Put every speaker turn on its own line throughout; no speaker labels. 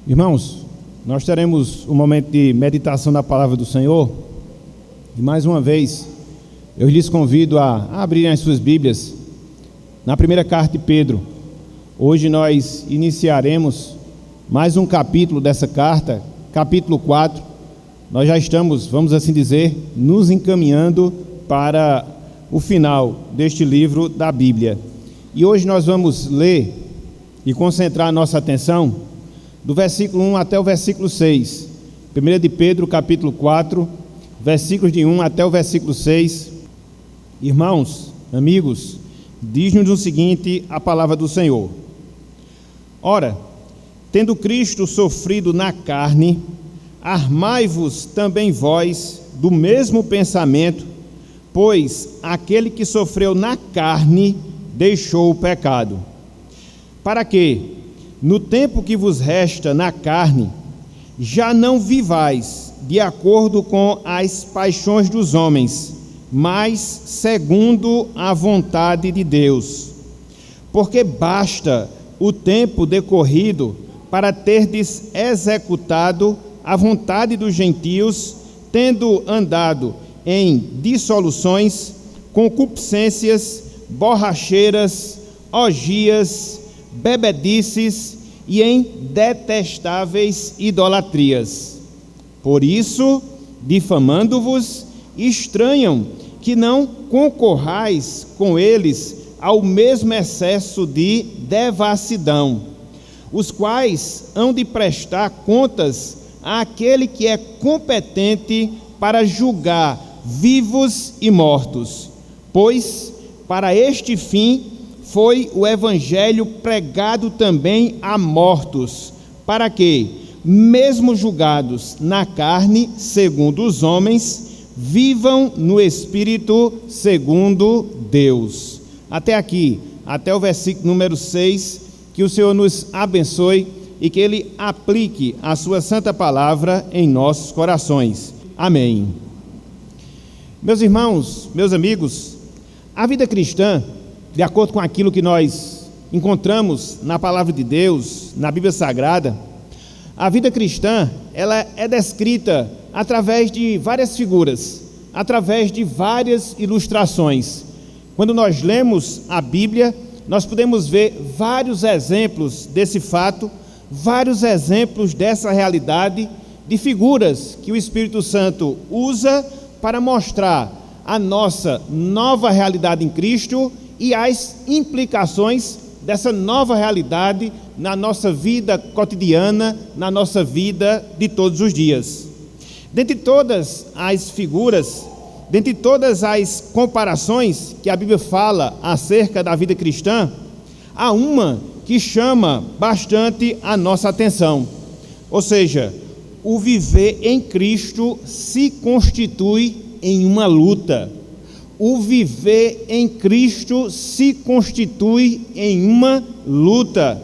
Irmãos, nós teremos um momento de meditação da palavra do Senhor e mais uma vez eu lhes convido a abrirem as suas Bíblias na primeira carta de Pedro. Hoje nós iniciaremos mais um capítulo dessa carta, capítulo 4. Nós já estamos, vamos assim dizer, nos encaminhando para o final deste livro da Bíblia. E hoje nós vamos ler e concentrar a nossa atenção do versículo 1 até o versículo 6. 1 de Pedro, capítulo 4, versículos de 1 até o versículo 6. Irmãos, amigos, diz-nos o seguinte a palavra do Senhor: Ora, tendo Cristo sofrido na carne, armai-vos também vós do mesmo pensamento, pois aquele que sofreu na carne deixou o pecado, para que, no tempo que vos resta na carne, já não vivais de acordo com as paixões dos homens, mas segundo a vontade de Deus. Porque basta o tempo decorrido para terdes executado a vontade dos gentios, tendo andado em dissoluções, concupiscências, borracheiras, orgias, bebedices e em detestáveis idolatrias. Por isso, difamando-vos, estranham que não concorrais com eles ao mesmo excesso de devassidão, os quais hão de prestar contas àquele que é competente para julgar vivos e mortos, pois para este fim foi o evangelho pregado também a mortos, para que, mesmo julgados na carne, segundo os homens, vivam no Espírito, segundo Deus. Até aqui, até o versículo número 6, que o Senhor nos abençoe e que Ele aplique a sua santa palavra em nossos corações. Amém. Meus irmãos, meus amigos, a vida cristã, de acordo com aquilo que nós encontramos na palavra de Deus, na Bíblia Sagrada, a vida cristã, ela é descrita através de várias figuras, através de várias ilustrações. Quando nós lemos a Bíblia, nós podemos ver vários exemplos desse fato, vários exemplos dessa realidade, de figuras que o Espírito Santo usa para mostrar a nossa nova realidade em Cristo e as implicações dessa nova realidade na nossa vida cotidiana, na nossa vida de todos os dias. Dentre todas as figuras, dentre todas as comparações que a Bíblia fala acerca da vida cristã, há uma que chama bastante a nossa atenção. Ou seja, o viver em Cristo se constitui em uma luta. O viver em Cristo se constitui em uma luta.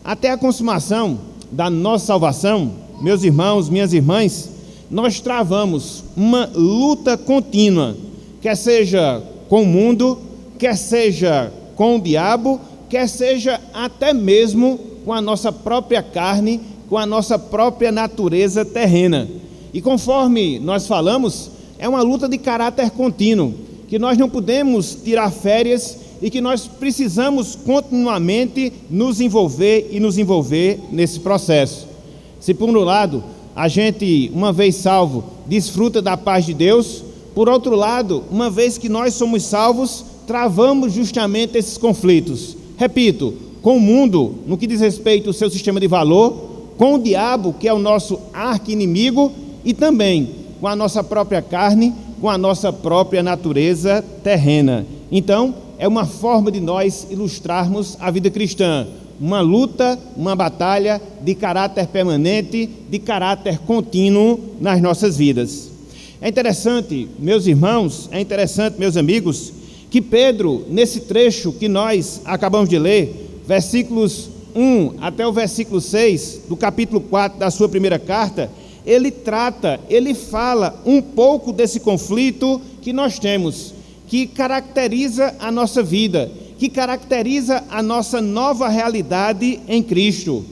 Até a consumação da nossa salvação, meus irmãos, minhas irmãs, nós travamos uma luta contínua, quer seja com o mundo, quer seja com o diabo, quer seja até mesmo com a nossa própria carne, com a nossa própria natureza terrena. E conforme nós falamos, é uma luta de caráter contínuo, que nós não podemos tirar férias e que nós precisamos continuamente nos envolver nesse processo. Se por um lado a gente, uma vez salvo, desfruta da paz de Deus, por outro lado, uma vez que nós somos salvos, travamos justamente esses conflitos. Repito, com o mundo, no que diz respeito ao seu sistema de valor, com o diabo, que é o nosso arqui-inimigo, e também com a nossa própria carne, com a nossa própria natureza terrena. Então, é uma forma de nós ilustrarmos a vida cristã, uma luta, uma batalha de caráter permanente, de caráter contínuo nas nossas vidas. É interessante, meus irmãos, é interessante, meus amigos, que Pedro, nesse trecho que nós acabamos de ler, versículos 1 até o versículo 6, do capítulo 4 da sua primeira carta, ele fala um pouco desse conflito que nós temos, que caracteriza a nossa vida, que caracteriza a nossa nova realidade em Cristo.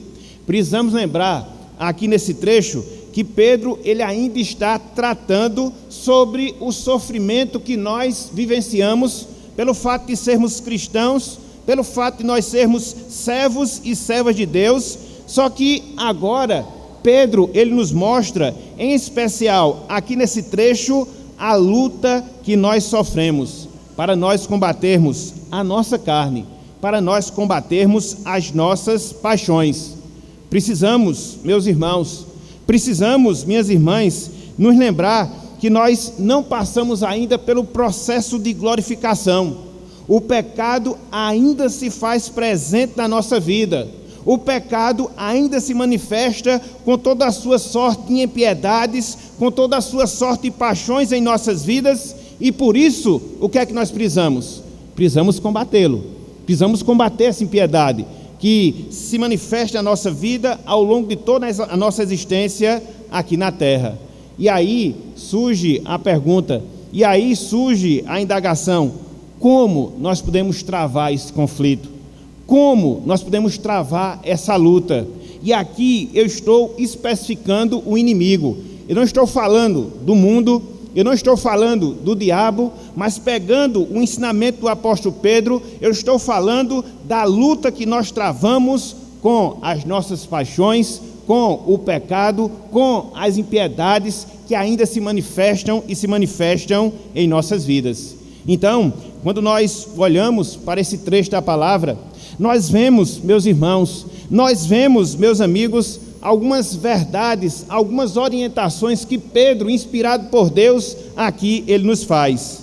Precisamos lembrar aqui nesse trecho que Pedro ele ainda está tratando sobre o sofrimento que nós vivenciamos pelo fato de sermos cristãos, pelo fato de nós sermos servos e servas de Deus. Só que agora Pedro ele nos mostra, em especial aqui nesse trecho, a luta que nós sofremos para nós combatermos a nossa carne, para nós combatermos as nossas paixões. Precisamos, meus irmãos, precisamos, minhas irmãs, nos lembrar que nós não passamos ainda pelo processo de glorificação. O pecado ainda se faz presente na nossa vida. O pecado ainda se manifesta com toda a sua sorte de impiedades, com toda a sua sorte de paixões em nossas vidas, e por isso, o que é que nós precisamos? Precisamos combatê-lo. Precisamos combater essa impiedade que se manifesta na nossa vida ao longo de toda a nossa existência aqui na terra. E aí surge a pergunta, e aí surge a indagação: como nós podemos travar esse conflito? Como nós podemos travar essa luta? E aqui eu estou especificando o inimigo. Eu não estou falando do mundo, eu não estou falando do diabo, mas pegando o ensinamento do apóstolo Pedro, eu estou falando da luta que nós travamos com as nossas paixões, com o pecado, com as impiedades que ainda se manifestam e se manifestam em nossas vidas. Então, quando nós olhamos para esse trecho da palavra, nós vemos, meus irmãos, nós vemos, meus amigos, algumas verdades, algumas orientações que Pedro, inspirado por Deus, aqui ele nos faz.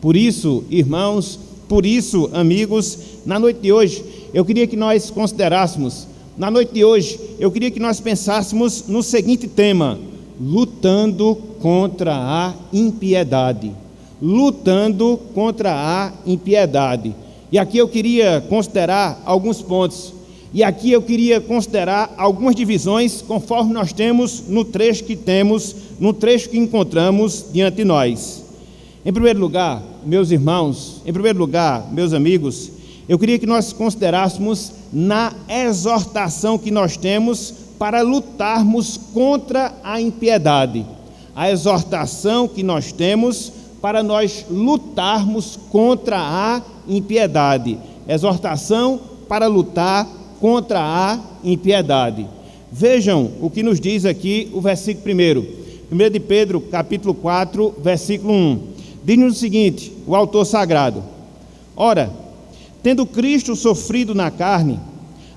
Por isso, irmãos, por isso, amigos, na noite de hoje, eu queria que nós considerássemos, na noite de hoje, eu queria que nós pensássemos no seguinte tema: lutando contra a impiedade. Lutando contra a impiedade. E aqui eu queria considerar alguns pontos. E aqui eu queria considerar algumas divisões conforme nós temos no trecho que encontramos diante de nós. Em primeiro lugar, meus irmãos, em primeiro lugar, meus amigos, eu queria que nós considerássemos na exortação que nós temos para lutarmos contra a impiedade. A exortação que nós temos para nós lutarmos contra a impiedade. Exortação para lutar contra a impiedade. Vejam o que nos diz aqui o versículo 1 de Pedro, capítulo 4, versículo 1. Diz-nos o seguinte, o autor sagrado: ora, tendo Cristo sofrido na carne,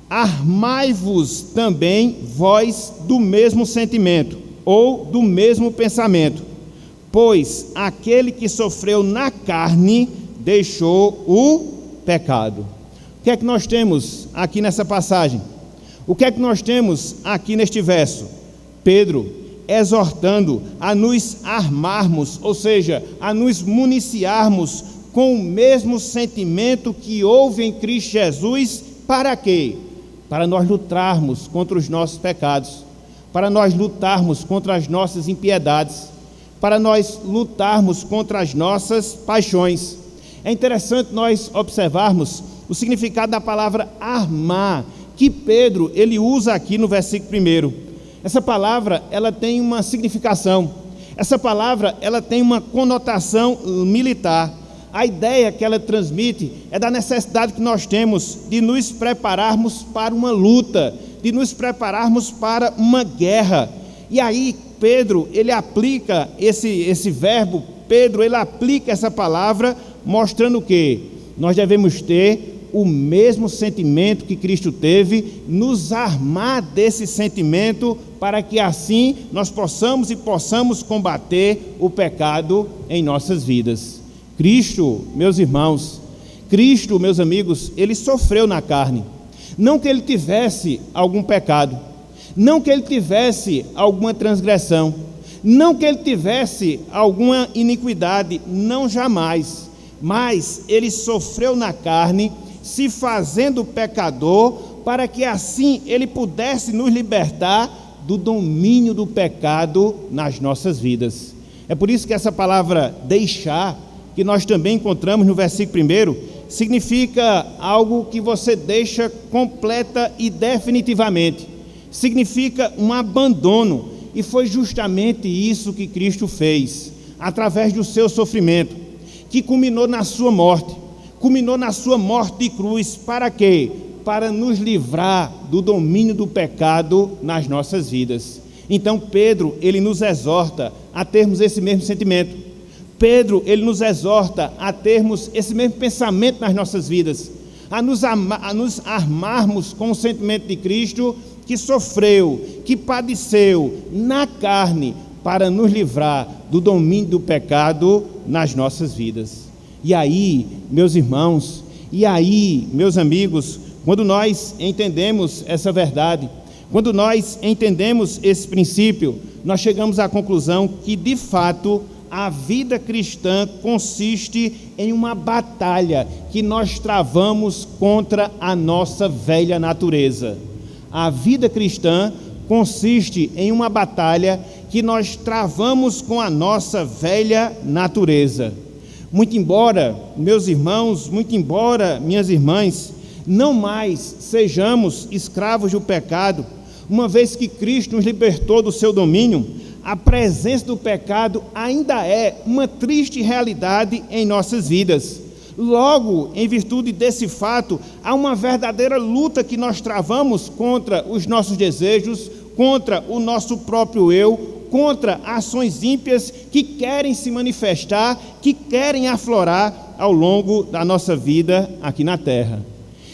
armai-vos também vós do mesmo sentimento, ou do mesmo pensamento, pois aquele que sofreu na carne deixou o pecado. O que é que nós temos aqui nessa passagem? O que é que nós temos aqui neste verso? Pedro exortando a nos armarmos, ou seja, a nos municiarmos com o mesmo sentimento que houve em Cristo Jesus. Para quê? Para nós lutarmos contra os nossos pecados, para nós lutarmos contra as nossas impiedades, para nós lutarmos contra as nossas paixões. É interessante nós observarmos o significado da palavra armar, que Pedro ele usa aqui no versículo 1. Essa palavra ela tem uma significação, essa palavra ela tem uma conotação militar. A ideia que ela transmite é da necessidade que nós temos de nos prepararmos para uma luta, de nos prepararmos para uma guerra. E aí Pedro ele aplica esse verbo, Pedro ele aplica essa palavra mostrando que nós devemos ter o mesmo sentimento que Cristo teve, nos armar desse sentimento para que assim nós possamos combater o pecado em nossas vidas. Cristo, meus irmãos, Cristo, meus amigos, ele sofreu na carne. Não que ele tivesse algum pecado, não que ele tivesse alguma transgressão, não que ele tivesse alguma iniquidade, não jamais, mas ele sofreu na carne, se fazendo pecador, para que assim ele pudesse nos libertar do domínio do pecado nas nossas vidas. É por isso que essa palavra deixar, que nós também encontramos no versículo 1, significa algo que você deixa completa e definitivamente. significa um abandono, e foi justamente isso que Cristo fez, através do seu sofrimento, que culminou na sua morte de cruz. Para quê? Para nos livrar do domínio do pecado nas nossas vidas. Então Pedro, ele nos exorta a termos esse mesmo sentimento. Pedro, ele nos exorta a termos esse mesmo pensamento nas nossas vidas, a nos armarmos com o sentimento de Cristo, que sofreu, que padeceu na carne, para nos livrar do domínio do pecado nas nossas vidas. E aí, meus irmãos, e aí, meus amigos, quando nós entendemos essa verdade, quando nós entendemos esse princípio, nós chegamos à conclusão que, de fato, a vida cristã consiste em uma batalha que nós travamos contra a nossa velha natureza. A vida cristã consiste em uma batalha que nós travamos com a nossa velha natureza. Muito embora, meus irmãos, muito embora, minhas irmãs, não mais sejamos escravos do pecado, uma vez que Cristo nos libertou do seu domínio, a presença do pecado ainda é uma triste realidade em nossas vidas. Logo, em virtude desse fato, há uma verdadeira luta que nós travamos contra os nossos desejos, contra o nosso próprio eu, contra ações ímpias que querem se manifestar, que querem aflorar ao longo da nossa vida aqui na terra.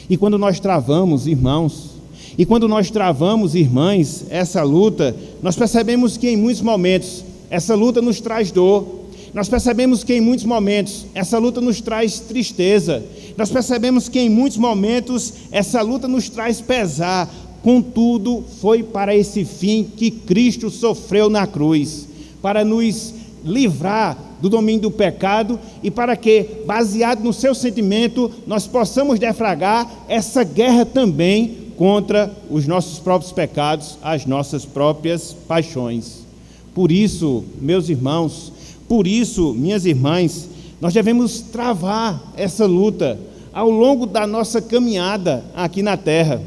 E quando nós travamos, irmãos, e quando nós travamos, irmãs, essa luta, nós percebemos que em muitos momentos essa luta nos traz dor. Nós percebemos que em muitos momentos essa luta nos traz tristeza. Nós percebemos que em muitos momentos essa luta nos traz pesar. Contudo, foi para esse fim que Cristo sofreu na cruz, para nos livrar do domínio do pecado e para que, baseado no seu sentimento, nós possamos deflagrar essa guerra também contra os nossos próprios pecados, as nossas próprias paixões. Por isso, meus irmãos, por isso, minhas irmãs, nós devemos travar essa luta ao longo da nossa caminhada aqui na terra,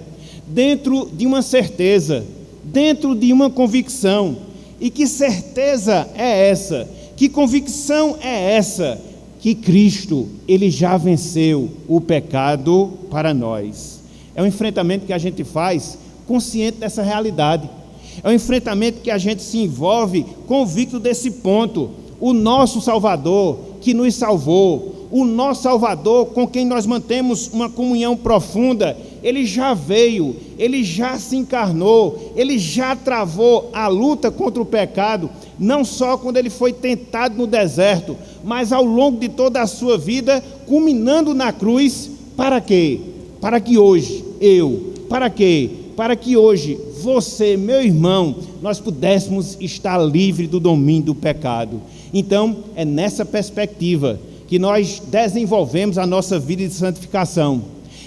dentro de uma certeza, dentro de uma convicção. E que certeza é essa? Que convicção é essa? Que Cristo, Ele já venceu o pecado para nós. É um enfrentamento que a gente faz consciente dessa realidade. É um enfrentamento que a gente se envolve convicto desse ponto. O nosso Salvador, que nos salvou, o nosso Salvador, com quem nós mantemos uma comunhão profunda, Ele já veio, Ele já se encarnou, Ele já travou a luta contra o pecado, não só quando Ele foi tentado no deserto, mas ao longo de toda a sua vida, culminando na cruz. Para quê? Para que hoje, para quê? Para que hoje, você, meu irmão, nós pudéssemos estar livres do domínio do pecado. Então, é nessa perspectiva que nós desenvolvemos a nossa vida de santificação.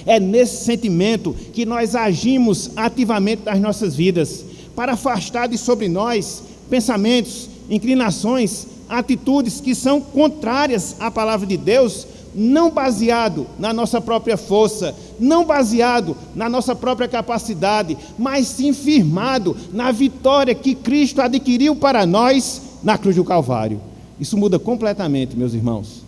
É nesse sentimento que nós agimos ativamente nas nossas vidas, para afastar de sobre nós pensamentos, inclinações, atitudes que são contrárias à palavra de Deus, não baseado na nossa própria força, não baseado na nossa própria capacidade, mas sim firmado na vitória que Cristo adquiriu para nós na cruz do Calvário. Isso muda completamente, meus irmãos.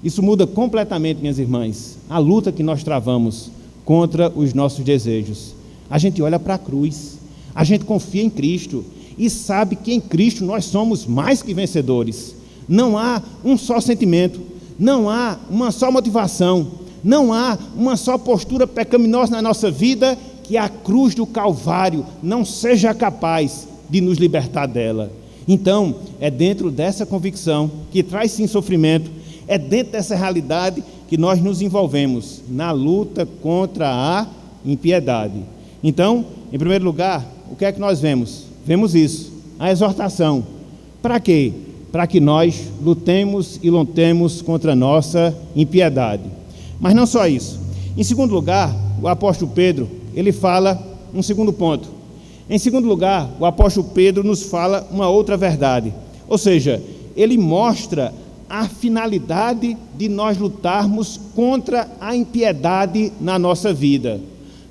Isso muda completamente, minhas irmãs, a luta que nós travamos contra os nossos desejos. A gente olha para a cruz, a gente confia em Cristo e sabe que em Cristo nós somos mais que vencedores. Não há um só sentimento, não há uma só motivação, não há uma só postura pecaminosa na nossa vida que a cruz do Calvário não seja capaz de nos libertar dela. Então, é dentro dessa convicção, que traz sim sofrimento, é dentro dessa realidade que nós nos envolvemos na luta contra a impiedade. Então, em primeiro lugar, o que é que nós vemos? Vemos isso, a exortação. Para quê? Para que nós lutemos e lutemos contra a nossa impiedade. Mas não só isso. Em segundo lugar, o apóstolo Pedro, ele fala um segundo ponto. Em segundo lugar, o apóstolo Pedro nos fala uma outra verdade. Ou seja, ele mostra a finalidade de nós lutarmos contra a impiedade na nossa vida.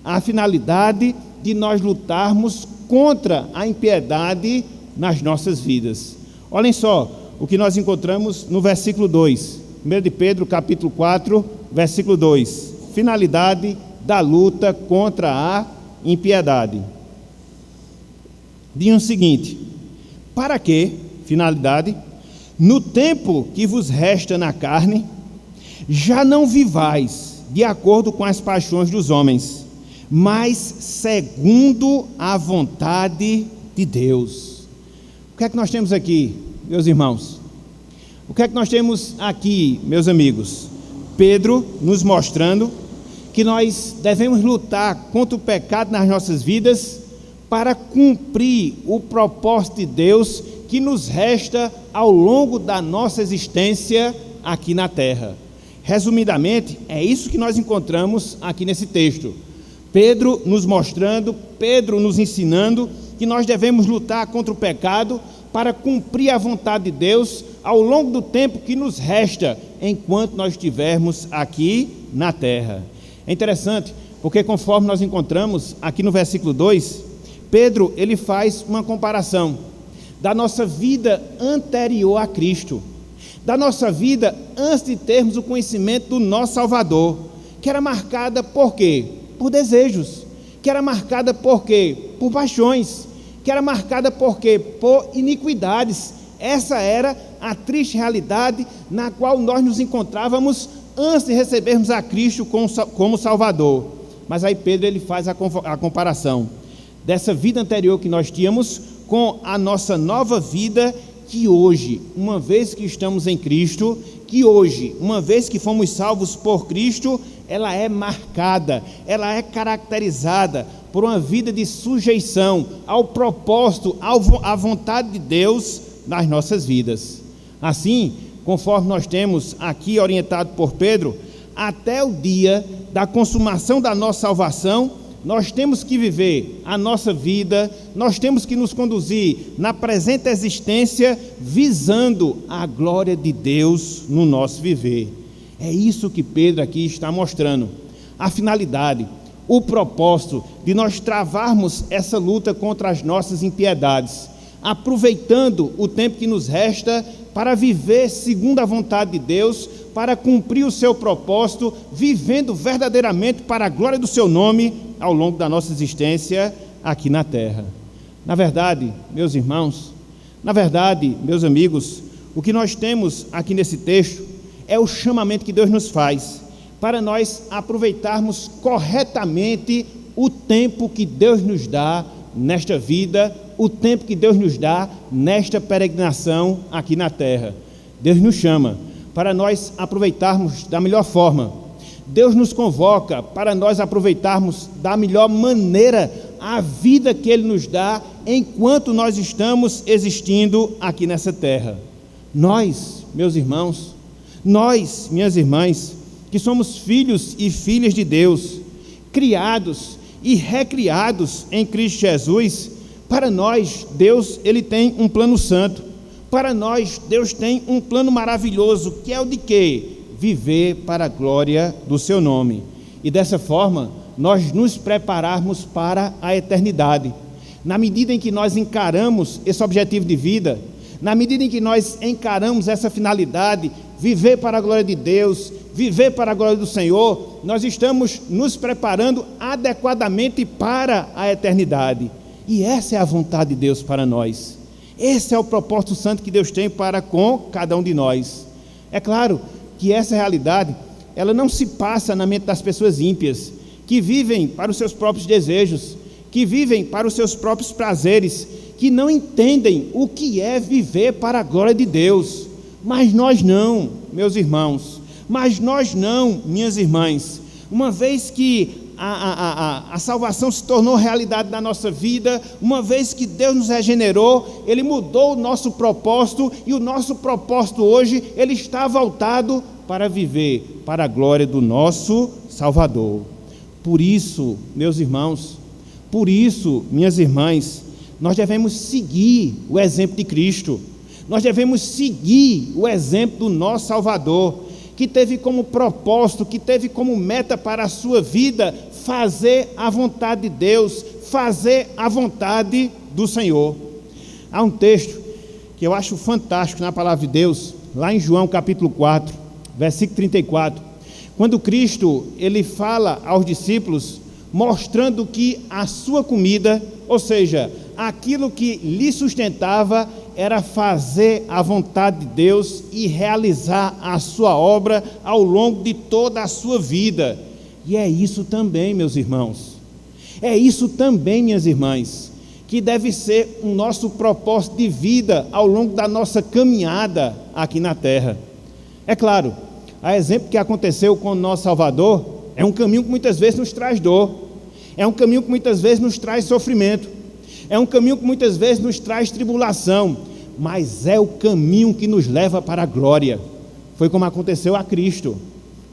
A finalidade de nós lutarmos contra a impiedade nas nossas vidas. Olhem só o que nós encontramos no versículo 2, 1 de Pedro, capítulo 4, versículo 2, finalidade da luta contra a impiedade. Diz o seguinte: para que, finalidade, no tempo que vos resta na carne, já não vivais de acordo com as paixões dos homens, mas segundo a vontade de Deus. O que é que nós temos aqui, meus irmãos? O que é que nós temos aqui, meus amigos? Pedro nos mostrando que nós devemos lutar contra o pecado nas nossas vidas para cumprir o propósito de Deus que nos resta ao longo da nossa existência aqui na terra. Resumidamente, é isso que nós encontramos aqui nesse texto. Pedro nos mostrando, Pedro nos ensinando que nós devemos lutar contra o pecado para cumprir a vontade de Deus ao longo do tempo que nos resta enquanto nós estivermos aqui na terra. É interessante, porque conforme nós encontramos aqui no versículo 2, Pedro ele faz uma comparação da nossa vida anterior a Cristo, da nossa vida antes de termos o conhecimento do nosso Salvador, que era marcada por quê? Por desejos, que era marcada por quê? Por paixões, que era marcada por quê? Por iniquidades. Essa era a triste realidade na qual nós nos encontrávamos antes de recebermos a Cristo como Salvador. Mas aí Pedro ele faz a comparação dessa vida anterior que nós tínhamos com a nossa nova vida, que hoje, uma vez que estamos em Cristo, que hoje, uma vez que fomos salvos por Cristo, ela é marcada, ela é caracterizada por uma vida de sujeição ao propósito, à vontade de Deus nas nossas vidas. Assim, conforme nós temos aqui orientado por Pedro, até o dia da consumação da nossa salvação, nós temos que viver a nossa vida, nós temos que nos conduzir na presente existência visando a glória de Deus no nosso viver. É isso que Pedro aqui está mostrando, a finalidade, o propósito de nós travarmos essa luta contra as nossas impiedades, aproveitando o tempo que nos resta para viver segundo a vontade de Deus, para cumprir o seu propósito, vivendo verdadeiramente para a glória do seu nome ao longo da nossa existência aqui na terra. Na verdade, meus irmãos, na verdade, meus amigos, o que nós temos aqui nesse texto é o chamamento que Deus nos faz para nós aproveitarmos corretamente o tempo que Deus nos dá nesta vida, o tempo que Deus nos dá nesta peregrinação aqui na terra. Deus nos chama para nós aproveitarmos da melhor forma. Deus nos convoca para nós aproveitarmos da melhor maneira a vida que Ele nos dá enquanto nós estamos existindo aqui nessa terra. Nós, meus irmãos, nós, minhas irmãs, que somos filhos e filhas de Deus, criados e recriados em Cristo Jesus, para nós, Deus, Ele tem um plano santo. Para nós, Deus tem um plano maravilhoso, que é o de quê? Viver para a glória do seu nome. E dessa forma, nós nos prepararmos para a eternidade. Na medida em que nós encaramos esse objetivo de vida, na medida em que nós encaramos essa finalidade, viver para a glória de Deus, viver para a glória do Senhor, nós estamos nos preparando adequadamente para a eternidade. E essa é a vontade de Deus para nós. Esse é o propósito santo que Deus tem para com cada um de nós. É claro que essa realidade, ela não se passa na mente das pessoas ímpias, que vivem para os seus próprios desejos, que vivem para os seus próprios prazeres, que não entendem o que é viver para a glória de Deus. Mas nós não, meus irmãos, mas nós não, minhas irmãs, uma vez que a salvação se tornou realidade da nossa vida, uma vez que Deus nos regenerou, Ele mudou o nosso propósito, e o nosso propósito hoje, ele está voltado para viver para a glória do nosso Salvador. Por isso, meus irmãos, por isso, minhas irmãs, nós devemos seguir o exemplo de Cristo, nós devemos seguir o exemplo do nosso Salvador, que teve como propósito, que teve como meta para a sua vida, fazer a vontade de Deus, fazer a vontade do Senhor. Há um texto que eu acho fantástico na palavra de Deus, lá em João capítulo 4, versículo 34, quando Cristo ele fala aos discípulos, mostrando que a sua comida, ou seja, aquilo que lhe sustentava, era fazer a vontade de Deus e realizar a sua obra ao longo de toda a sua vida. E é isso também, meus irmãos, é isso também, minhas irmãs, que deve ser o nosso propósito de vida ao longo da nossa caminhada aqui na terra. É claro, a exemplo que aconteceu com o nosso Salvador, é um caminho que muitas vezes nos traz dor, é um caminho que muitas vezes nos traz sofrimento, é um caminho que muitas vezes nos traz tribulação, mas é o caminho que nos leva para a glória. Foi como aconteceu a Cristo.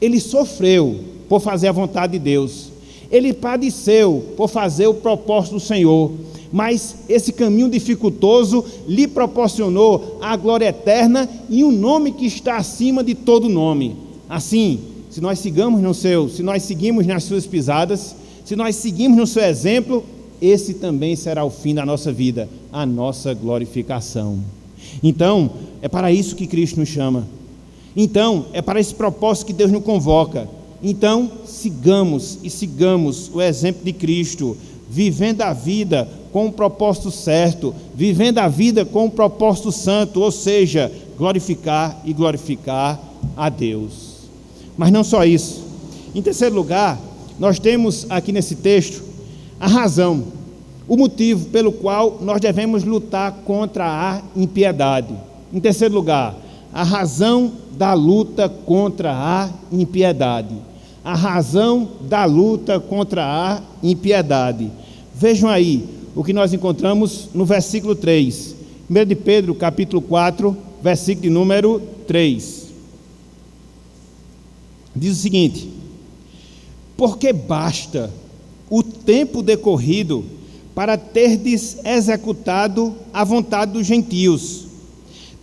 Ele sofreu por fazer a vontade de Deus, ele padeceu por fazer o propósito do Senhor, mas esse caminho dificultoso lhe proporcionou a glória eterna e um nome que está acima de todo nome. Assim, se nós seguimos nas suas pisadas, se nós seguimos no seu exemplo, esse também será o fim da nossa vida, a nossa glorificação. Então, é para isso que Cristo nos chama. Então, é para esse propósito que Deus nos convoca. Então, sigamos o exemplo de Cristo, vivendo a vida com um propósito certo, vivendo a vida com um propósito santo, ou seja, glorificar a Deus. Mas não só isso. Em terceiro lugar, nós temos aqui nesse texto a razão, o motivo pelo qual nós devemos lutar contra a impiedade. Em terceiro lugar, a razão da luta contra a impiedade. A razão da luta contra a impiedade. Vejam aí o que nós encontramos no versículo 3. 1 de Pedro, capítulo 4, versículo de número 3. Diz o seguinte: porque basta o tempo decorrido para terdes executado a vontade dos gentios,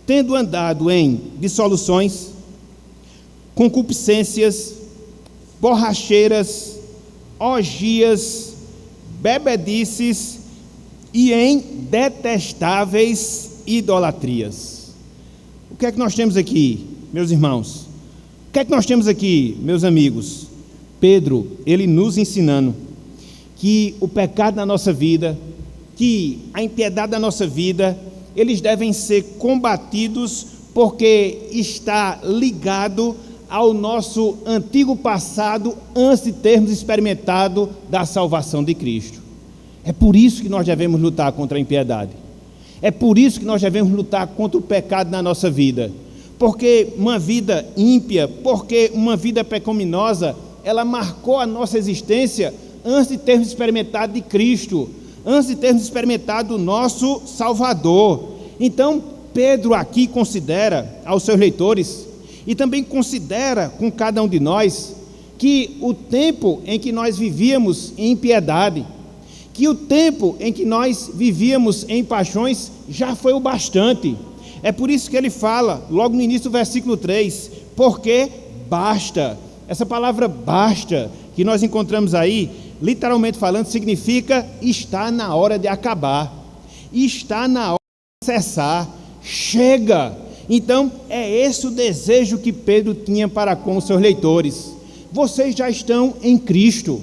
tendo andado em dissoluções, concupiscências, borracheiras, orgias, bebedices e em detestáveis idolatrias. O que é que nós temos aqui, meus irmãos? O que é que nós temos aqui, meus amigos? Pedro, ele nos ensinando que o pecado na nossa vida, que a impiedade da nossa vida, eles devem ser combatidos porque está ligado ao nosso antigo passado antes de termos experimentado da salvação de Cristo. É por isso que nós devemos lutar contra a impiedade. É por isso que nós devemos lutar contra o pecado na nossa vida. Porque uma vida ímpia, porque uma vida pecaminosa, ela marcou a nossa existência antes de termos experimentado de Cristo, antes de termos experimentado o nosso Salvador. Então, Pedro aqui considera aos seus leitores, e também considera com cada um de nós, que o tempo em que nós vivíamos em impiedade, que o tempo em que nós vivíamos em paixões já foi o bastante. É por isso que ele fala, logo no início do versículo 3, porque basta. Essa palavra basta, que nós encontramos aí, literalmente falando, significa está na hora de acabar, está na hora de cessar, chega. Então, é esse o desejo que Pedro tinha para com os seus leitores. Vocês já estão em Cristo,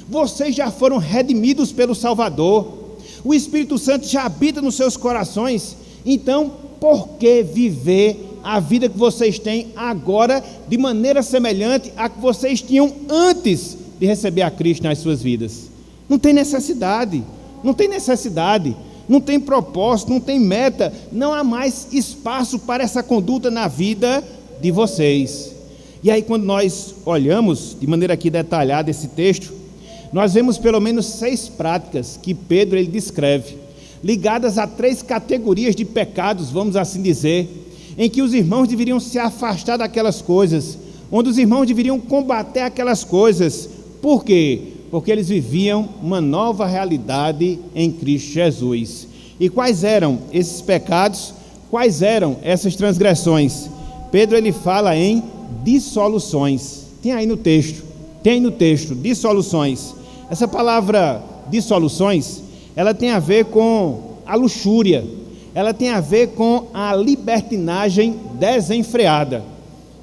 vocês já foram redimidos pelo Salvador, o Espírito Santo já habita nos seus corações. Então, por que viver a vida que vocês têm agora de maneira semelhante à que vocês tinham antes de receber a Cristo nas suas vidas? Não tem necessidade, não tem propósito, não tem meta, não há mais espaço para essa conduta na vida de vocês. E aí, quando nós olhamos de maneira aqui detalhada esse texto, nós vemos pelo menos 6 práticas que Pedro ele descreve, ligadas a 3 categorias de pecados, vamos assim dizer, em que os irmãos deveriam se afastar daquelas coisas, onde os irmãos deveriam combater aquelas coisas. Por quê? Porque eles viviam uma nova realidade em Cristo Jesus. E quais eram esses pecados? Quais eram essas transgressões? Pedro ele fala em dissoluções. Tem aí no texto, dissoluções. Essa palavra dissoluções, ela tem a ver com a luxúria, ela tem a ver com a libertinagem desenfreada.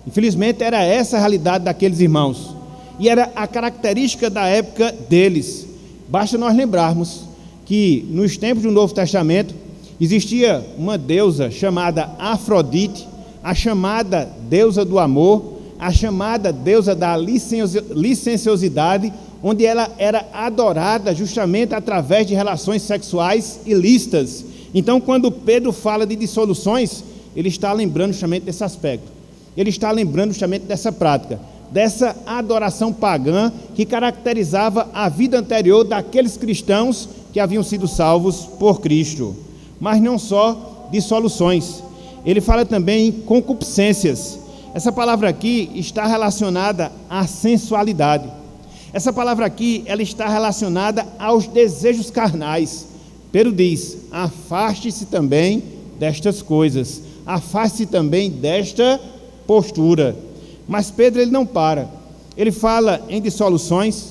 Infelizmente era essa a realidade daqueles irmãos, e era a característica da época deles. Basta nós lembrarmos que nos tempos do Novo Testamento existia uma deusa chamada Afrodite, a chamada deusa do amor, a chamada deusa da licenciosidade, onde ela era adorada justamente através de relações sexuais ilícitas. Então, quando Pedro fala de dissoluções, ele está lembrando justamente desse aspecto, ele está lembrando justamente dessa prática, dessa adoração pagã que caracterizava a vida anterior daqueles cristãos que haviam sido salvos por Cristo. Mas não só dissoluções, ele fala também em concupiscências. Essa palavra aqui está relacionada à sensualidade. Essa palavra aqui, ela está relacionada aos desejos carnais. Pedro diz: afaste-se também destas coisas, afaste-se também desta postura. Mas Pedro, ele não para, ele fala em dissoluções,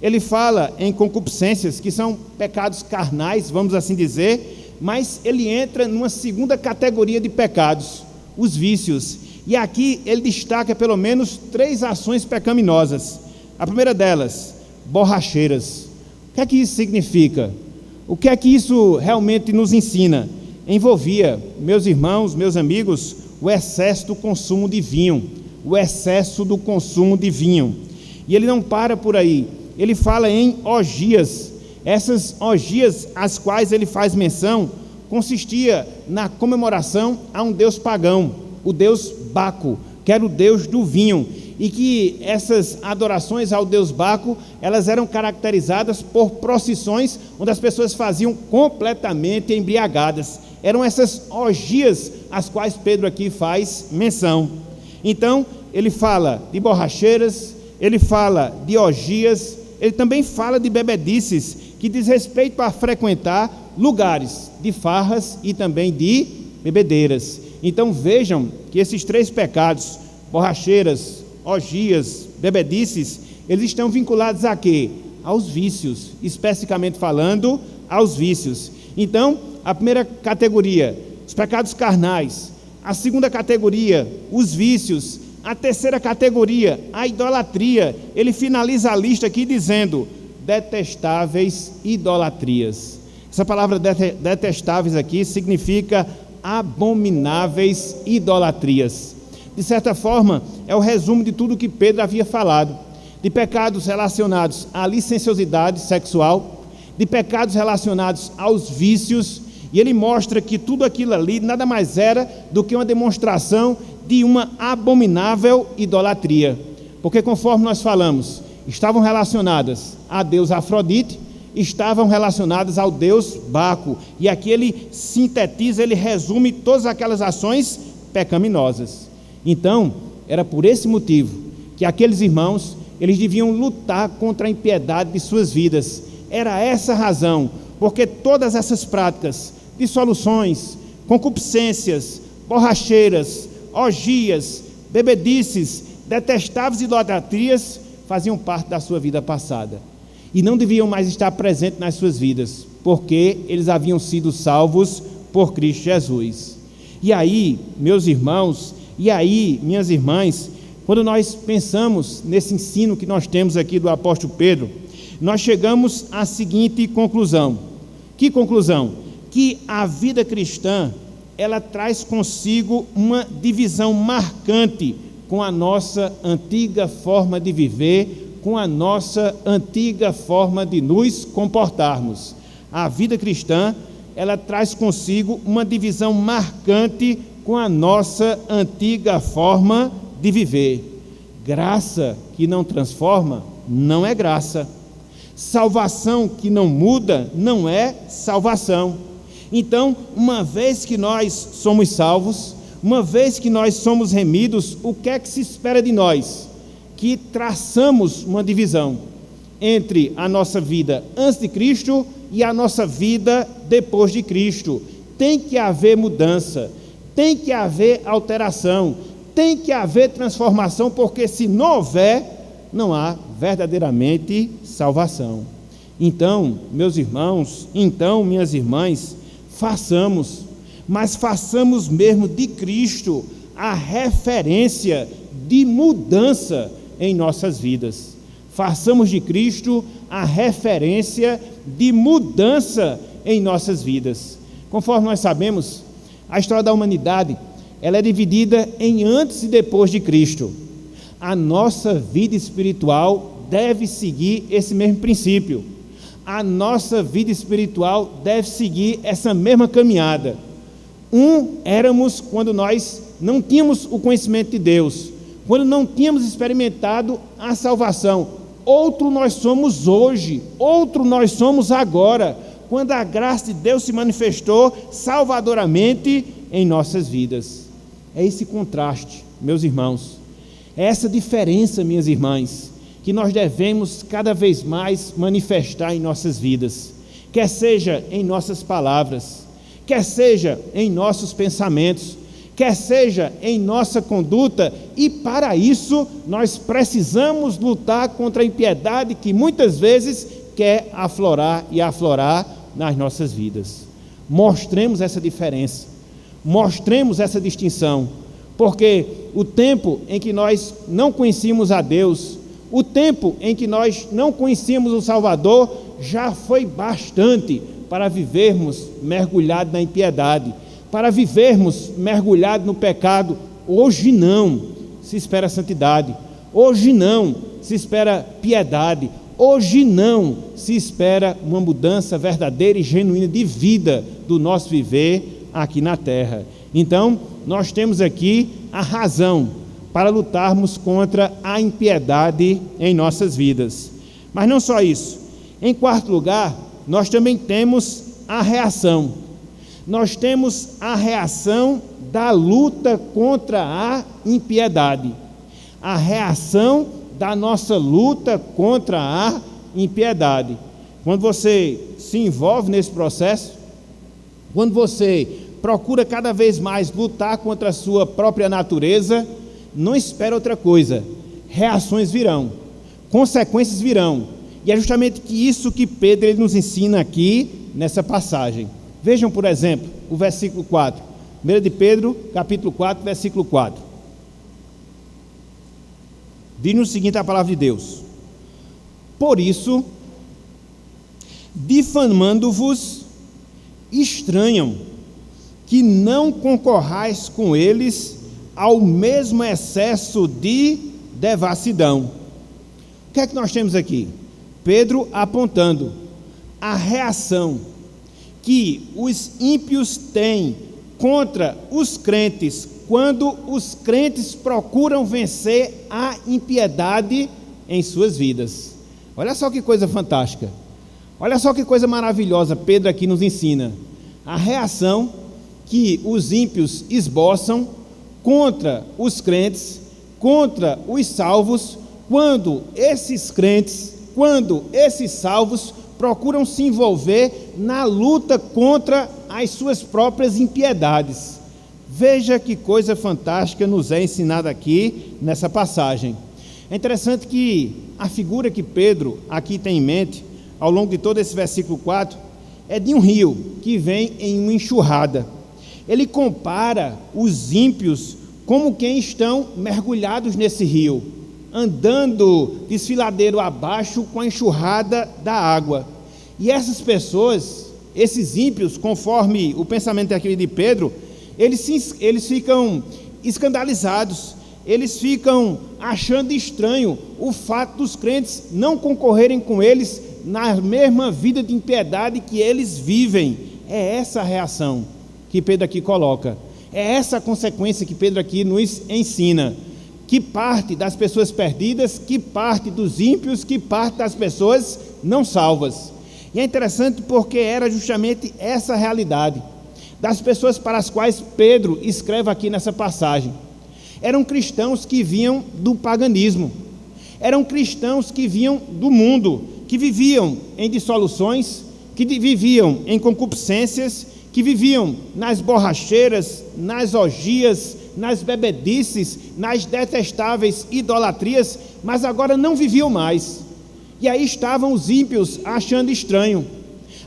ele fala em concupiscências, que são pecados carnais, vamos assim dizer, mas ele entra numa segunda categoria de pecados, os vícios. E aqui ele destaca pelo menos 3 ações pecaminosas. A primeira delas, borracheiras. O que é que isso significa? O que é que isso realmente nos ensina? Envolvia, meus irmãos, meus amigos, o excesso do consumo de vinho. O excesso do consumo de vinho. E ele não para por aí, ele fala em orgias. Essas orgias às quais ele faz menção consistia na comemoração a um deus pagão, o deus Baco, que era o deus do vinho, e que essas adorações ao deus Baco, elas eram caracterizadas por procissões onde as pessoas faziam completamente embriagadas. Eram essas orgias às quais Pedro aqui faz menção. Então, ele fala de borracheiras, ele fala de orgias, ele também fala de bebedices, que diz respeito a frequentar lugares de farras e também de bebedeiras. Então vejam que esses 3 pecados, borracheiras, orgias, bebedices, eles estão vinculados a quê? Aos vícios, especificamente falando, aos vícios. Então, a primeira categoria, os pecados carnais. A segunda categoria, os vícios. A terceira categoria, a idolatria. Ele finaliza a lista aqui dizendo: detestáveis idolatrias. Essa palavra detestáveis aqui significa abomináveis idolatrias. De certa forma, é o resumo de tudo que Pedro havia falado, de pecados relacionados à licenciosidade sexual, de pecados relacionados aos vícios, e ele mostra que tudo aquilo ali nada mais era do que uma demonstração de uma abominável idolatria, porque conforme nós falamos, estavam relacionadas a deus Afrodite, estavam relacionadas ao deus Baco, e aqui ele sintetiza, ele resume todas aquelas ações pecaminosas. Então, era por esse motivo que aqueles irmãos, eles deviam lutar contra a impiedade de suas vidas. Era essa a razão, porque todas essas práticas, dissoluções, concupiscências, borracheiras, orgias, bebedices, detestáveis idolatrias, faziam parte da sua vida passada, e não deviam mais estar presentes nas suas vidas, porque eles haviam sido salvos por Cristo Jesus. E aí, meus irmãos, e aí, minhas irmãs, quando nós pensamos nesse ensino que nós temos aqui do apóstolo Pedro, nós chegamos à seguinte conclusão. Que conclusão? Que a vida cristã, ela traz consigo uma divisão marcante com a nossa antiga forma de viver, com a nossa antiga forma de nos comportarmos. A vida cristã, ela traz consigo uma divisão marcante com a nossa antiga forma de viver. Graça que não transforma, não é graça. Salvação que não muda, não é salvação. Então, uma vez que nós somos salvos, uma vez que nós somos remidos, o que é que se espera de nós? Que traçamos uma divisão entre a nossa vida antes de Cristo e a nossa vida depois de Cristo. Tem que haver mudança, tem que haver alteração, tem que haver transformação, porque se não houver, não há verdadeiramente salvação. Então, meus irmãos, então, minhas irmãs, façamos, mas façamos mesmo de Cristo a referência de mudança em nossas vidas. Façamos de Cristo a referência de mudança em nossas vidas. Conforme nós sabemos, a história da humanidade, ela é dividida em antes e depois de Cristo. A nossa vida espiritual deve seguir esse mesmo princípio. A nossa vida espiritual deve seguir essa mesma caminhada. Éramos quando nós não tínhamos o conhecimento de Deus, quando não tínhamos experimentado a salvação. Outro nós somos hoje, outro nós somos agora, quando a graça de Deus se manifestou salvadoramente em nossas vidas. É esse contraste, meus irmãos, é essa diferença, minhas irmãs, que nós devemos cada vez mais manifestar em nossas vidas, quer seja em nossas palavras, quer seja em nossos pensamentos, quer seja em nossa conduta, e para isso nós precisamos lutar contra a impiedade que muitas vezes quer aflorar nas nossas vidas. Mostremos essa diferença, mostremos essa distinção, porque o tempo em que nós não conhecíamos a Deus, o tempo em que nós não conhecíamos o Salvador, já foi bastante para vivermos mergulhados na impiedade, para vivermos mergulhados no pecado. Hoje não se espera santidade, hoje não se espera piedade, hoje não se espera uma mudança verdadeira e genuína de vida do nosso viver aqui na terra. Então, nós temos aqui a razão para lutarmos contra a impiedade em nossas vidas. Mas não só isso. Em quarto lugar, nós também temos a reação. Nós temos a reação da luta contra a impiedade. A reação da nossa luta contra a impiedade. Quando você se envolve nesse processo, quando você procura cada vez mais lutar contra a sua própria natureza, não espera outra coisa. Reações virão, consequências virão. E é justamente isso que Pedro ele nos ensina aqui nessa passagem. Vejam, por exemplo, o versículo 4. 1 de Pedro, capítulo 4, versículo 4. Diz-nos o seguinte a palavra de Deus: por isso, difamando-vos, estranham que não concorrais com eles ao mesmo excesso de devassidão. O que é que nós temos aqui? Pedro apontando a reação que os ímpios têm contra os crentes, quando os crentes procuram vencer a impiedade em suas vidas. Olha só que coisa fantástica, olha só que coisa maravilhosa Pedro aqui nos ensina. A reação que os ímpios esboçam contra os crentes, contra os salvos, quando esses crentes, quando esses salvos procuram se envolver na luta contra as suas próprias impiedades. Veja que coisa fantástica nos é ensinada aqui nessa passagem. É interessante que a figura que Pedro aqui tem em mente, ao longo de todo esse versículo 4, é de um rio que vem em uma enxurrada. Ele compara os ímpios como quem estão mergulhados nesse rio, andando desfiladeiro abaixo com a enxurrada da água. E essas pessoas, esses ímpios, conforme o pensamento aqui de Pedro, eles ficam escandalizados, eles ficam achando estranho o fato dos crentes não concorrerem com eles na mesma vida de impiedade que eles vivem. É essa a reação que Pedro aqui coloca, é essa a consequência que Pedro aqui nos ensina, que parte das pessoas perdidas, que parte dos ímpios, que parte das pessoas não salvas. E é interessante porque era justamente essa realidade das pessoas para as quais Pedro escreve aqui nessa passagem. Eram cristãos que vinham do paganismo, eram cristãos que vinham do mundo, que viviam em dissoluções, que viviam em concupiscências, que viviam nas borracheiras, nas orgias, nas bebedices, nas detestáveis idolatrias, mas agora não viviam mais. E aí estavam os ímpios achando estranho.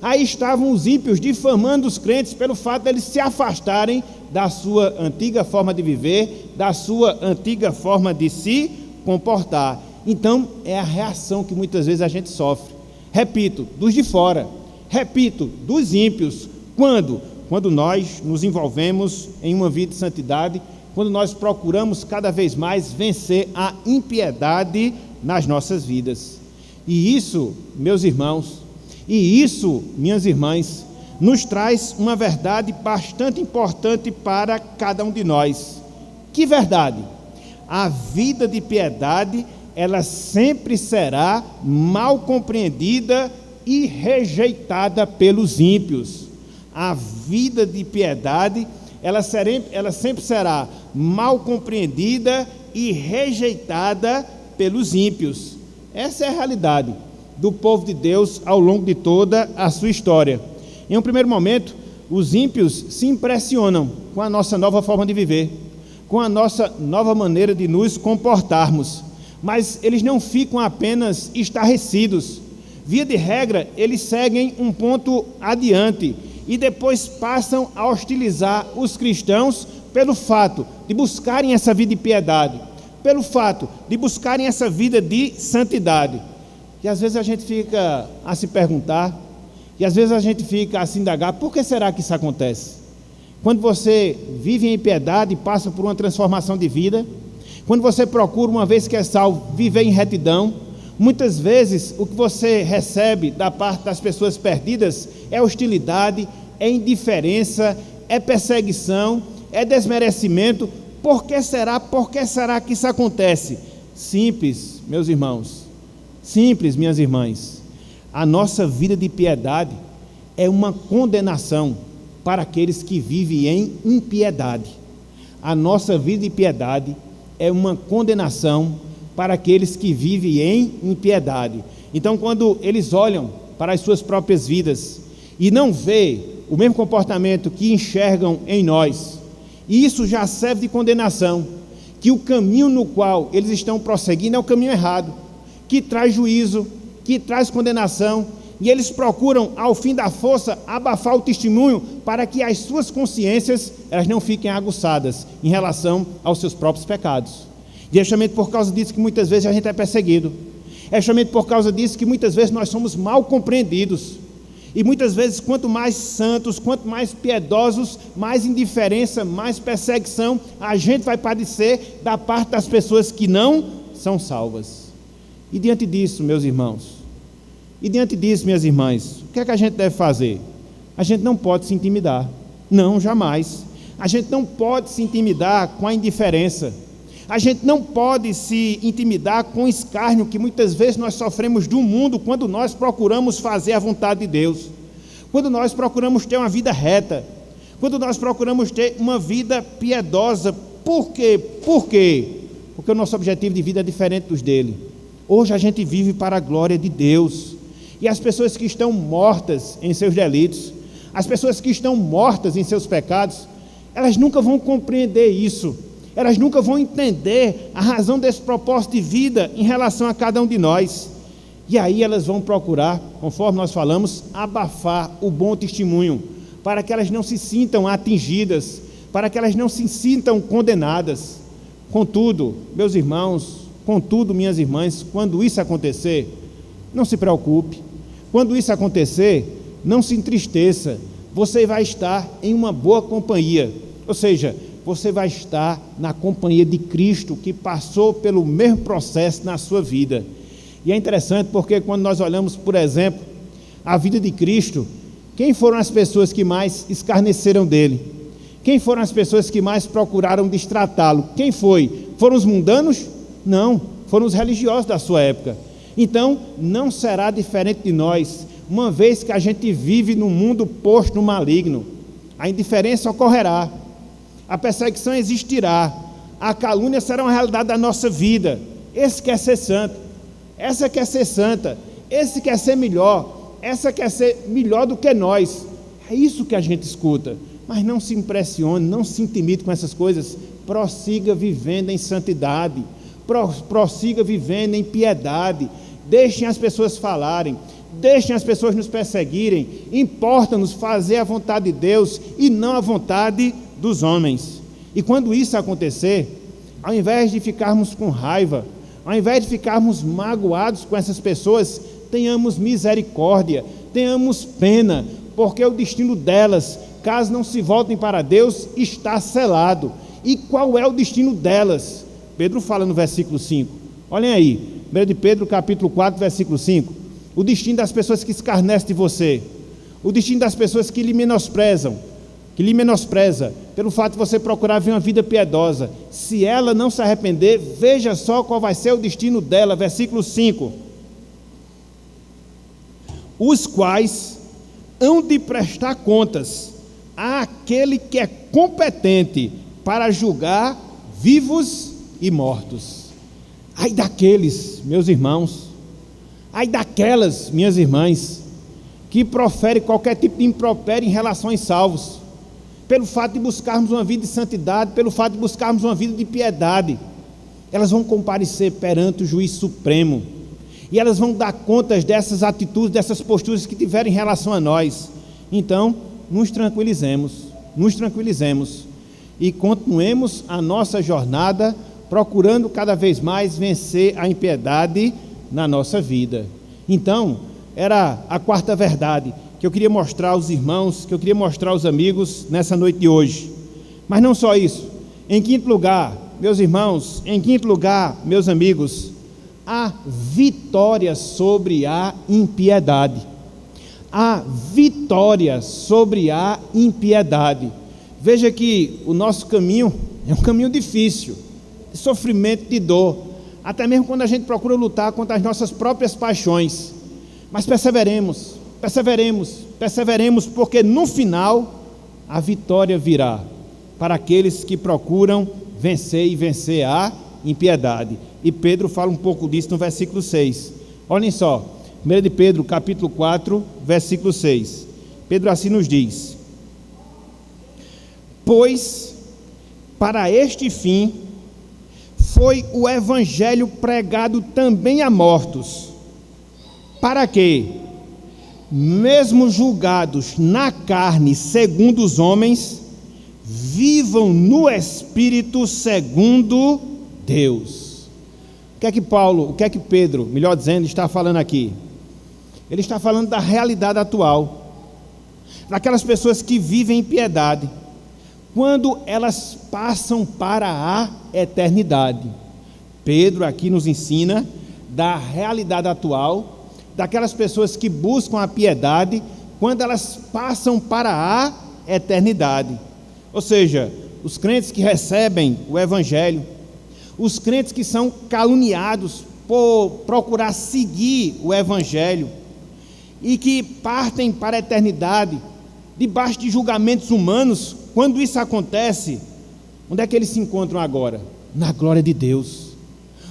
Aí estavam os ímpios difamando os crentes pelo fato de eles se afastarem da sua antiga forma de viver, da sua antiga forma de se comportar. Então, é a reação que muitas vezes a gente sofre. Repito, dos de fora. Repito, dos ímpios. Quando nós nos envolvemos em uma vida de santidade, quando nós procuramos cada vez mais vencer a impiedade nas nossas vidas. E isso, meus irmãos, e isso, minhas irmãs, nos traz uma verdade bastante importante para cada um de nós. Que verdade? A vida de piedade, ela sempre será mal compreendida e rejeitada pelos ímpios. A vida de piedade, ela sempre será mal compreendida e rejeitada pelos ímpios. Essa é a realidade do povo de Deus ao longo de toda a sua história. Em um primeiro momento, os ímpios se impressionam com a nossa nova forma de viver, com a nossa nova maneira de nos comportarmos, mas eles não ficam apenas estarrecidos. Via de regra, eles seguem um ponto adiante e depois passam a hostilizar os cristãos pelo fato de buscarem essa vida de piedade, pelo fato de buscarem essa vida de santidade. E às vezes a gente fica a se perguntar, e às vezes a gente fica a se indagar, por que será que isso acontece? Quando você vive em piedade e passa por uma transformação de vida, quando você procura, uma vez que é salvo, viver em retidão, muitas vezes o que você recebe da parte das pessoas perdidas é hostilidade, é indiferença, é perseguição, é desmerecimento. Por que será que isso acontece? Simples, meus irmãos, simples, minhas irmãs. A nossa vida de piedade é uma condenação para aqueles que vivem em impiedade. A nossa vida de piedade é uma condenação para aqueles que vivem em impiedade. Então, quando eles olham para as suas próprias vidas e não vê o mesmo comportamento que enxergam em nós, e isso já serve de condenação, que o caminho no qual eles estão prosseguindo é o caminho errado, que traz juízo, que traz condenação, e eles procuram, ao fim da força, abafar o testemunho para que as suas consciências elas não fiquem aguçadas em relação aos seus próprios pecados. E é justamente por causa disso que muitas vezes a gente é perseguido. É justamente por causa disso que muitas vezes nós somos mal compreendidos. E muitas vezes, quanto mais santos, quanto mais piedosos, mais indiferença, mais perseguição a gente vai padecer da parte das pessoas que não são salvas. E diante disso, meus irmãos, e diante disso, minhas irmãs, o que é que a gente deve fazer? A gente não pode se intimidar. Não, jamais. A gente não pode se intimidar com a indiferença. A gente não pode se intimidar com o escárnio que muitas vezes nós sofremos do mundo quando nós procuramos fazer a vontade de Deus, quando nós procuramos ter uma vida reta, quando nós procuramos ter uma vida piedosa. Por quê? Por quê? Porque o nosso objetivo de vida é diferente dos dele. Hoje a gente vive para a glória de Deus, e as pessoas que estão mortas em seus delitos, as pessoas que estão mortas em seus pecados, elas nunca vão compreender isso. Elas nunca vão entender a razão desse propósito de vida em relação a cada um de nós. E aí elas vão procurar, conforme nós falamos, abafar o bom testemunho, para que elas não se sintam atingidas, para que elas não se sintam condenadas. Contudo, meus irmãos, contudo, minhas irmãs, quando isso acontecer, não se preocupe. Quando isso acontecer, não se entristeça. Você vai estar em uma boa companhia. Ou seja, você vai estar na companhia de Cristo, que passou pelo mesmo processo na sua vida. E é interessante porque quando nós olhamos, por exemplo, a vida de Cristo, quem foram as pessoas que mais escarneceram dele? Quem foram as pessoas que mais procuraram destratá-lo? Quem foi? Foram os mundanos? Não, foram os religiosos da sua época. Então, não será diferente de nós, uma vez que a gente vive num mundo posto no maligno. A indiferença ocorrerá, a perseguição existirá, a calúnia será uma realidade da nossa vida. Esse quer ser santo, essa quer ser santa, esse quer ser melhor, essa quer ser melhor do que nós. É isso que a gente escuta. Mas não se impressione, não se intimide com essas coisas. Prossiga vivendo em santidade, prossiga vivendo em piedade. deixem as pessoas falarem, deixem as pessoas nos perseguirem, importa-nos fazer a vontade de Deus e não a vontade dos homens. E quando isso acontecer, ao invés de ficarmos com raiva, ao invés de ficarmos magoados com essas pessoas, tenhamos misericórdia, tenhamos pena, porque o destino delas, caso não se voltem para Deus, está selado. E qual é o destino delas? Pedro fala no versículo 5. Olhem aí, 1 de Pedro capítulo 4, versículo 5. O destino das pessoas que escarnecem de você, o destino das pessoas que lhe menospreza, pelo fato de você procurar ver uma vida piedosa. Se ela não se arrepender, veja só qual vai ser o destino dela. Versículo 5. Os quais hão de prestar contas àquele que é competente para julgar vivos e mortos. Ai daqueles, meus irmãos, ai daquelas, minhas irmãs, que proferem qualquer tipo de impropério em relação aos salvos, pelo fato de buscarmos uma vida de santidade, pelo fato de buscarmos uma vida de piedade. Elas vão comparecer perante o juiz supremo, e elas vão dar contas dessas atitudes, dessas posturas que tiverem em relação a nós. Então, nos tranquilizemos, e continuemos a nossa jornada, procurando cada vez mais vencer a impiedade na nossa vida. Então, era a quarta verdade que eu queria mostrar aos irmãos, que eu queria mostrar aos amigos nessa noite de hoje. Mas não só isso. Em quinto lugar, meus irmãos, meus amigos, a vitória sobre a impiedade. A vitória sobre a impiedade. Veja que o nosso caminho é um caminho difícil, de sofrimento, de dor, até mesmo quando a gente procura lutar contra as nossas próprias paixões. Mas perseveremos, porque no final a vitória virá para aqueles que procuram vencer a impiedade. E Pedro fala um pouco disso no versículo 6. Olhem só, 1 de Pedro capítulo 4, versículo 6. Pedro assim nos diz: pois para este fim foi o evangelho pregado também a mortos, para que, mesmo julgados na carne segundo os homens, vivam no Espírito segundo Deus. O que é que Pedro, melhor dizendo, está falando aqui? Ele está falando da realidade atual, daquelas pessoas que vivem em piedade, quando elas passam para a eternidade. Pedro aqui nos ensina da realidade atual, daquelas pessoas que buscam a piedade, quando elas passam para a eternidade. Ou seja, os crentes que recebem o Evangelho, os crentes que são caluniados por procurar seguir o Evangelho, e que partem para a eternidade, debaixo de julgamentos humanos. Quando isso acontece, onde é que eles se encontram agora? Na glória de Deus.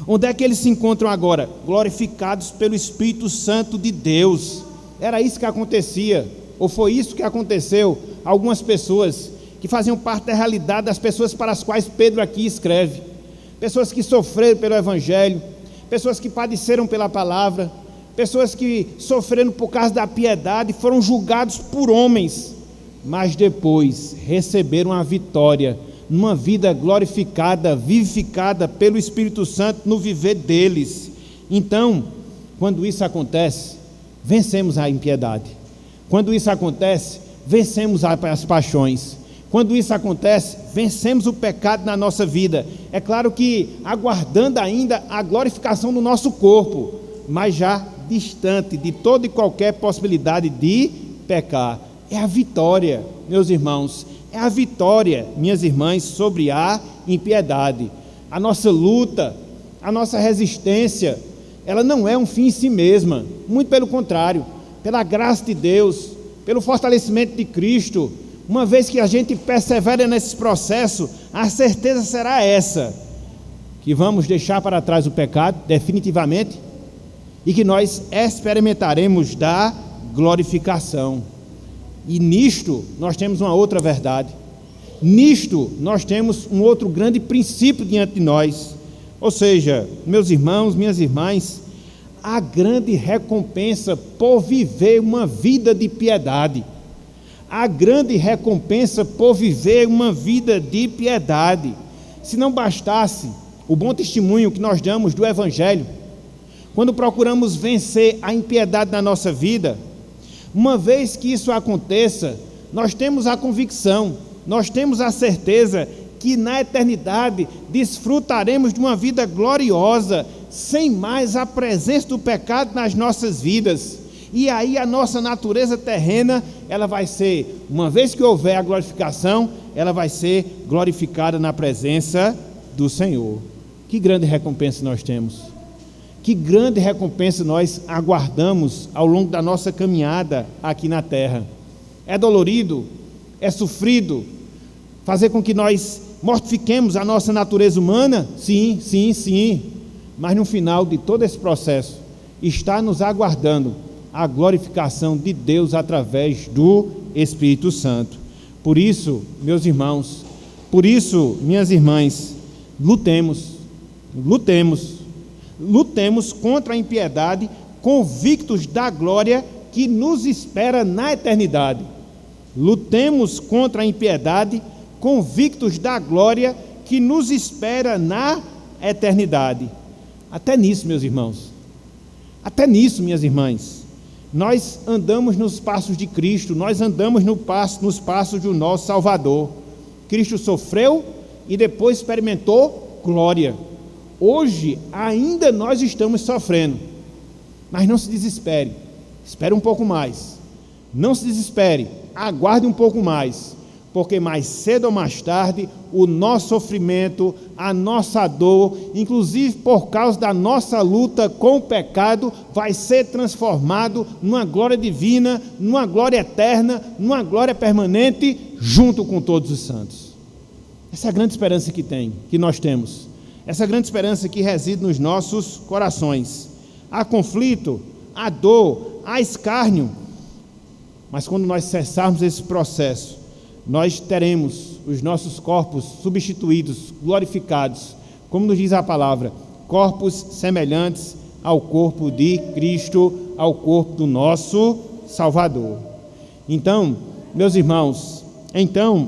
Onde é que eles se encontram agora? Glorificados pelo Espírito Santo de Deus. Era isso que acontecia, ou foi isso que aconteceu a algumas pessoas que faziam parte da realidade das pessoas para as quais Pedro aqui escreve. Pessoas que sofreram pelo Evangelho, pessoas que padeceram pela palavra, pessoas que sofreram por causa da piedade, foram julgados por homens, mas depois receberam a vitória numa vida glorificada, vivificada pelo Espírito Santo no viver deles. Então, quando isso acontece, vencemos a impiedade. Quando isso acontece, vencemos as paixões. Quando isso acontece, vencemos o pecado na nossa vida. É claro que aguardando ainda a glorificação do nosso corpo, mas já distante de toda e qualquer possibilidade de pecar. É a vitória, meus irmãos, é a vitória, minhas irmãs, sobre a impiedade. A nossa luta, a nossa resistência, ela não é um fim em si mesma, muito pelo contrário, pela graça de Deus, pelo fortalecimento de Cristo, uma vez que a gente persevera nesse processo, a certeza será essa, que vamos deixar para trás o pecado, definitivamente, e que nós experimentaremos da glorificação. E nisto nós temos uma outra verdade, nisto nós temos um outro grande princípio diante de nós, ou seja, meus irmãos, minhas irmãs, a grande recompensa por viver uma vida de piedade. A grande recompensa por viver uma vida de piedade. Se não bastasse o bom testemunho que nós damos do Evangelho, quando procuramos vencer a impiedade na nossa vida, uma vez que isso aconteça, nós temos a convicção, nós temos a certeza que na eternidade desfrutaremos de uma vida gloriosa, sem mais a presença do pecado nas nossas vidas. E aí a nossa natureza terrena, ela vai ser, uma vez que houver a glorificação, ela vai ser glorificada na presença do Senhor. Que grande recompensa nós temos! Que grande recompensa nós aguardamos ao longo da nossa caminhada aqui na terra. É dolorido, é sofrido, fazer com que nós mortifiquemos a nossa natureza humana? Sim, sim, sim. Mas no final de todo esse processo, está nos aguardando a glorificação de Deus através do Espírito Santo. Por isso, meus irmãos, por isso, minhas irmãs, lutemos contra a impiedade, convictos da glória que nos espera na eternidade. Lutemos contra a impiedade, convictos da glória que nos espera na eternidade. Até nisso, meus irmãos, até nisso, minhas irmãs, nós andamos nos passos de Cristo, nós andamos nos passos do nosso Salvador. Cristo sofreu e depois experimentou glória. Hoje ainda nós estamos sofrendo, mas não se desespere, espere um pouco mais, não se desespere, aguarde um pouco mais, porque mais cedo ou mais tarde o nosso sofrimento, a nossa dor, inclusive por causa da nossa luta com o pecado, vai ser transformado numa glória divina, numa glória eterna, numa glória permanente, junto com todos os santos. Essa é a grande esperança que nós temos. Essa grande esperança que reside nos nossos corações. Há conflito, há dor, há escárnio, mas quando nós cessarmos esse processo, nós teremos os nossos corpos substituídos, glorificados, como nos diz a palavra, corpos semelhantes ao corpo de Cristo, ao corpo do nosso Salvador. Então, meus irmãos,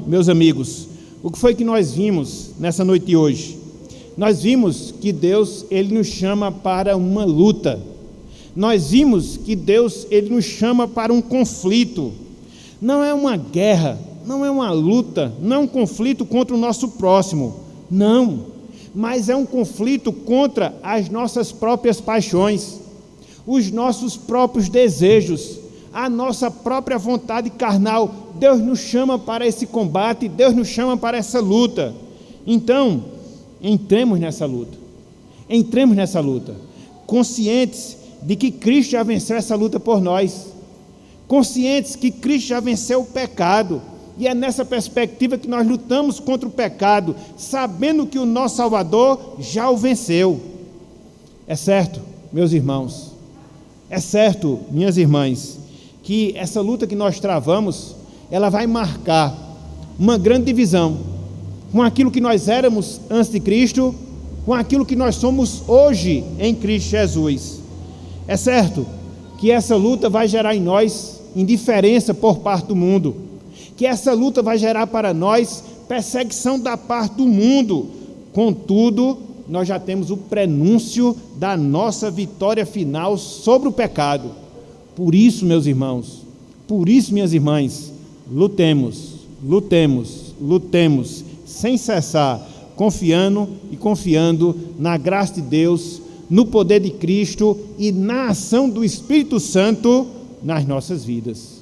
meus amigos, o que foi que nós vimos nessa noite de hoje? Nós vimos que Deus, Ele nos chama para uma luta. Nós vimos que Deus, Ele nos chama para um conflito. Não é uma guerra, não é uma luta, não é um conflito contra o nosso próximo. Não, mas é um conflito contra as nossas próprias paixões, os nossos próprios desejos, a nossa própria vontade carnal. Deus nos chama para esse combate, Deus nos chama para essa luta. Então, entremos nessa luta, conscientes de que Cristo já venceu essa luta por nós, conscientes que Cristo já venceu o pecado, e é nessa perspectiva que nós lutamos contra o pecado, sabendo que o nosso Salvador já o venceu. É certo, meus irmãos, é certo, minhas irmãs, que essa luta que nós travamos, ela vai marcar uma grande divisão com aquilo que nós éramos antes de Cristo, com aquilo que nós somos hoje em Cristo Jesus. É certo que essa luta vai gerar em nós indiferença por parte do mundo, que essa luta vai gerar para nós perseguição da parte do mundo. Contudo, nós já temos o prenúncio da nossa vitória final sobre o pecado. Por isso, meus irmãos, por isso, minhas irmãs, lutemos, sem cessar, confiando na graça de Deus, no poder de Cristo e na ação do Espírito Santo nas nossas vidas.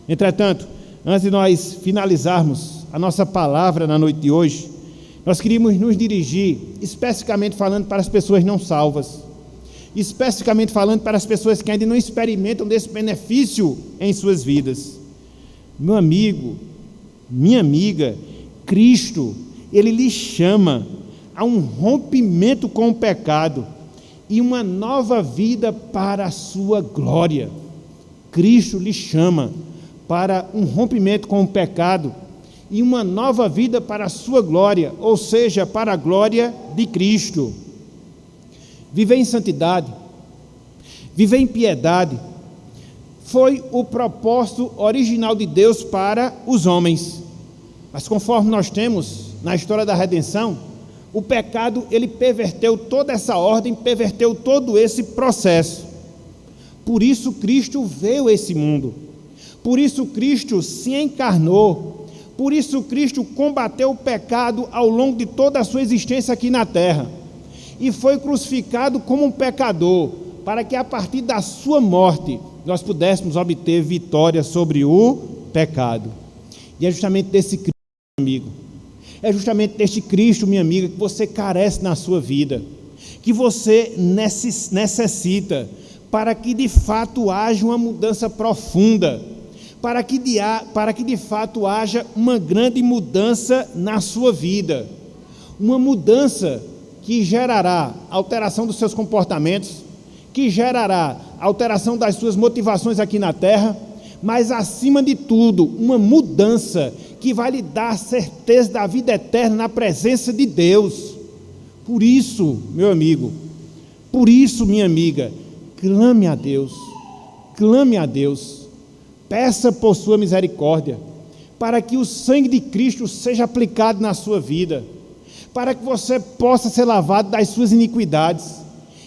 Entretanto, antes de nós finalizarmos a nossa palavra na noite de hoje, nós queríamos nos dirigir, especificamente falando para as pessoas não salvas, especificamente falando para as pessoas que ainda não experimentam desse benefício em suas vidas. Meu amigo, minha amiga, Cristo, Ele lhe chama a um rompimento com o pecado e uma nova vida para a sua glória. Cristo lhe chama para um rompimento com o pecado e uma nova vida para a sua glória, ou seja, para a glória de Cristo. Viver em santidade viver em piedade, foi o propósito original de Deus para os homens. Mas conforme nós temos na história da redenção, o pecado, ele perverteu toda essa ordem, perverteu todo esse processo. Por isso Cristo veio a esse mundo. Por isso Cristo se encarnou. Por isso Cristo combateu o pecado ao longo de toda a sua existência aqui na terra. E foi crucificado como um pecador, para que a partir da sua morte nós pudéssemos obter vitória sobre o pecado. E é justamente desse Cristo, meu amigo, é justamente deste Cristo, minha amiga, que você carece na sua vida, que você necessita, para que de fato haja uma mudança profunda, para que de fato haja uma grande mudança na sua vida, uma mudança que gerará alteração dos seus comportamentos, que gerará alteração das suas motivações aqui na terra, mas acima de tudo, uma mudança que vai lhe dar certeza da vida eterna na presença de Deus. Por isso, meu amigo, por isso, minha amiga, clame a Deus, peça por sua misericórdia, para que o sangue de Cristo seja aplicado na sua vida, para que você possa ser lavado das suas iniquidades,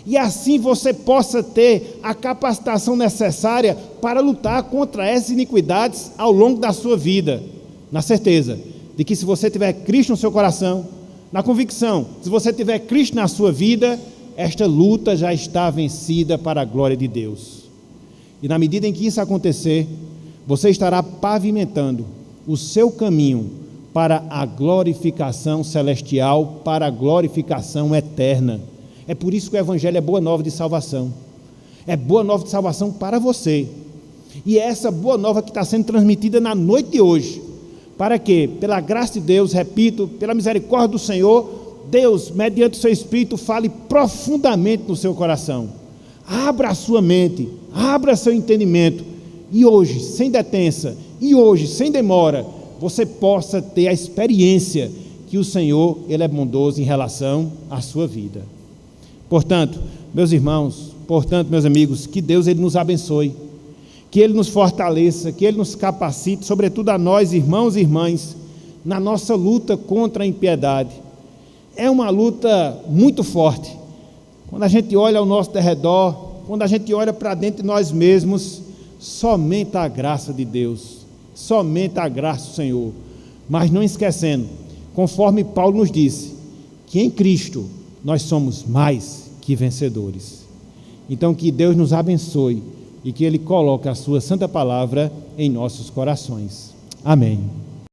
e assim você possa ter a capacitação necessária para lutar contra essas iniquidades ao longo da sua vida, na certeza de que se você tiver Cristo no seu coração, na convicção, se você tiver Cristo na sua vida, esta luta já está vencida para a glória de Deus. E na medida em que isso acontecer, você estará pavimentando o seu caminho para a glorificação celestial, para a glorificação eterna. É por isso que o Evangelho é boa nova de salvação. É boa nova de salvação para você. E é essa boa nova que está sendo transmitida na noite de hoje. Para que, pela graça de Deus, repito, pela misericórdia do Senhor, Deus, mediante o seu Espírito, fale profundamente no seu coração. Abra a sua mente, abra seu entendimento. E hoje, sem detença, e hoje, sem demora, você possa ter a experiência que o Senhor, Ele é bondoso em relação à sua vida. Portanto, meus irmãos, meus amigos, que Deus Ele nos abençoe, que Ele nos fortaleça, que Ele nos capacite, sobretudo a nós, irmãos e irmãs, na nossa luta contra a impiedade. É uma luta muito forte. Quando a gente olha ao nosso derredor, quando a gente olha para dentro de nós mesmos, somente a graça de Deus, somente a graça do Senhor. Mas não esquecendo, conforme Paulo nos disse, que em Cristo nós somos mais que vencedores. Então que Deus nos abençoe e que Ele coloque a sua santa palavra em nossos corações. Amém.